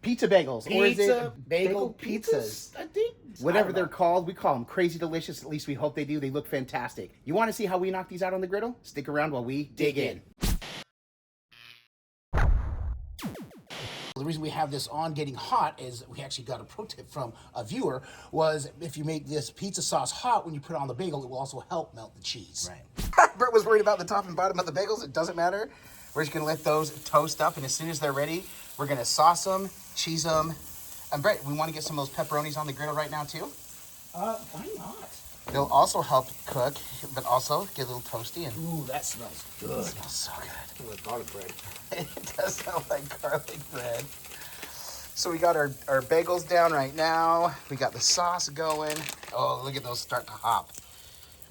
Pizza Bagels. Or is it bagel pizzas? I think. Whatever they're called, we call them crazy delicious. At least we hope they do. They look fantastic. You want to see how we knock these out on the griddle? Stick around while we dig in. The reason we have this on getting hot is we actually got a pro tip from a viewer, was if you make this pizza sauce hot when you put it on the bagel, it will also help melt the cheese. Right. Brett was worried about the top and bottom of the bagels. It doesn't matter. We're just going to let those toast up, and as soon as they're ready, we're going to sauce them, cheese them. And Brett, we want to get some of those pepperonis on the griddle right now too? Why not? They'll also help cook, but also get a little toasty. And Ooh, that smells good. It smells so good. Like garlic bread. It does smell like garlic bread. So we got our bagels down right now. We got the sauce going. Oh, look at those start to hop.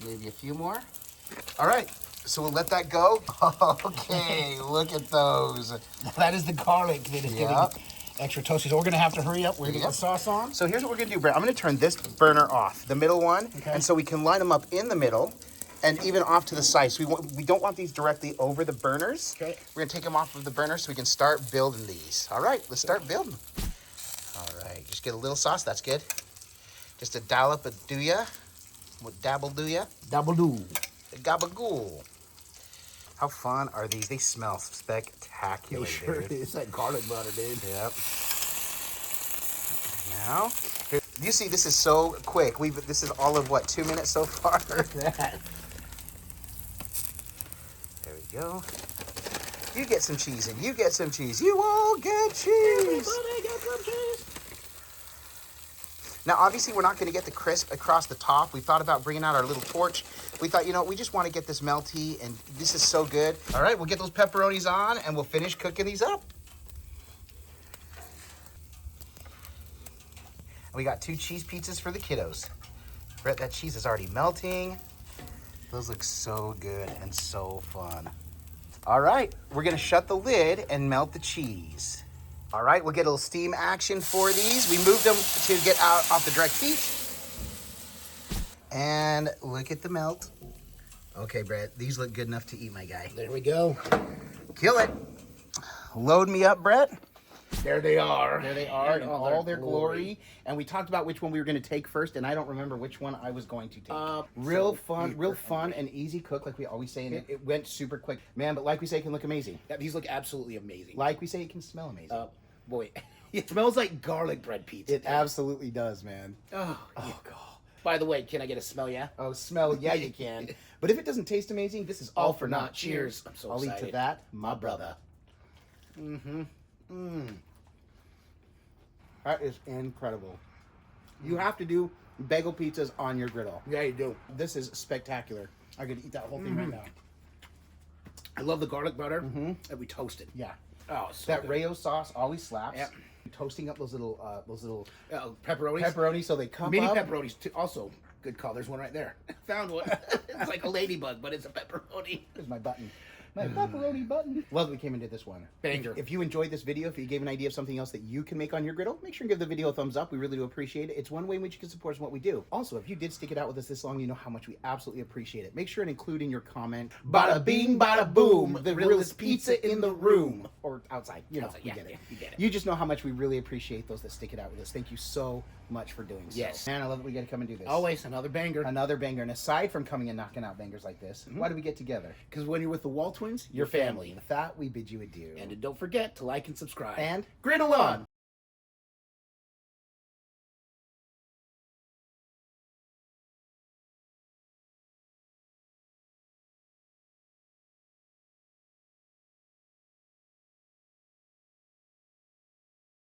Maybe a few more. All right, so we'll let that go. Okay, look at those. That is the garlic that is getting extra toasty. So we're gonna have to hurry up. We're gonna get the sauce on. So here's what we're gonna do, Brett. I'm gonna turn this burner off, the middle one, and so we can line them up in the middle and even off to the side. So we don't want these directly over the burners. Okay. We're gonna take them off of the burner so we can start building these. All right, let's start building. All right, just get a little sauce. That's good. Just a dollop of douya. What dabble douya? Double do. Gabagool. How fun are these? They smell spectacular, dude. It's like garlic butter, dude. Yep. Now, you see, this is so quick. This is all of what, 2 minutes so far? That. There we go. You get some cheese and you get some cheese. You all get cheese. Everybody get some cheese. Now, obviously, we're not going to get the crisp across the top. We thought about bringing out our little torch. We thought, we just want to get this melty, and this is so good. All right, we'll get those pepperonis on, and we'll finish cooking these up. And we got 2 cheese pizzas for the kiddos. Brett, that cheese is already melting. Those look so good and so fun. All right, we're going to shut the lid and melt the cheese. All right, we'll get a little steam action for these. We moved them to get out off the direct heat. And look at the melt. Okay, Brett, these look good enough to eat, my guy. There we go. Kill it. Load me up, Brett. There they are. There they are in all their glory. And we talked about which one we were going to take first, and I don't remember which one I was going to take. Real fun and easy cook, like we always say, and it went super quick. Man, but like we say, it can look amazing. Yeah, these look absolutely amazing. Like we say, it can smell amazing. Boy, it smells like garlic bread pizza. It absolutely does, man. Oh, God. By the way, can I get a smell, yeah? Oh, smell, yeah, you can. But if it doesn't taste amazing, this is all for naught. Cheers. I'm so excited. I'll eat to that, my brother. That is incredible. You have to do bagel pizzas on your griddle. Yeah, you do. This is spectacular. I could eat that whole thing right now. I love the garlic butter that we toasted. Yeah. Oh, so that good. Rayo sauce always slaps. Yep. Toasting up those little pepperonis. Pepperoni so they come Mini up. pepperonis, too. Also good call. There's one right there. Found one. It's like a ladybug, but it's a pepperoni. Here's my button. My pepperoni button. Love that we came into this one. Banger. If you enjoyed this video, if you gave an idea of something else that you can make on your griddle, make sure and give the video a thumbs up. We really do appreciate it. It's one way in which you can support us in what we do. Also, if you did stick it out with us this long, you know how much we absolutely appreciate it. Make sure and include in your comment, bada bing, bada boom, the realest pizza in the room. Or outside. You know, you get it. You get it. You just know how much we really appreciate those that stick it out with us. Thank you so much for doing so. Yes. Man, I love that we get to come and do this. Always another banger. Another banger. And aside from coming and knocking out bangers like this, why do we get together? Because when you're with the Wall twins, Your family. With that, we bid you adieu. And don't forget to like and subscribe. And griddle on!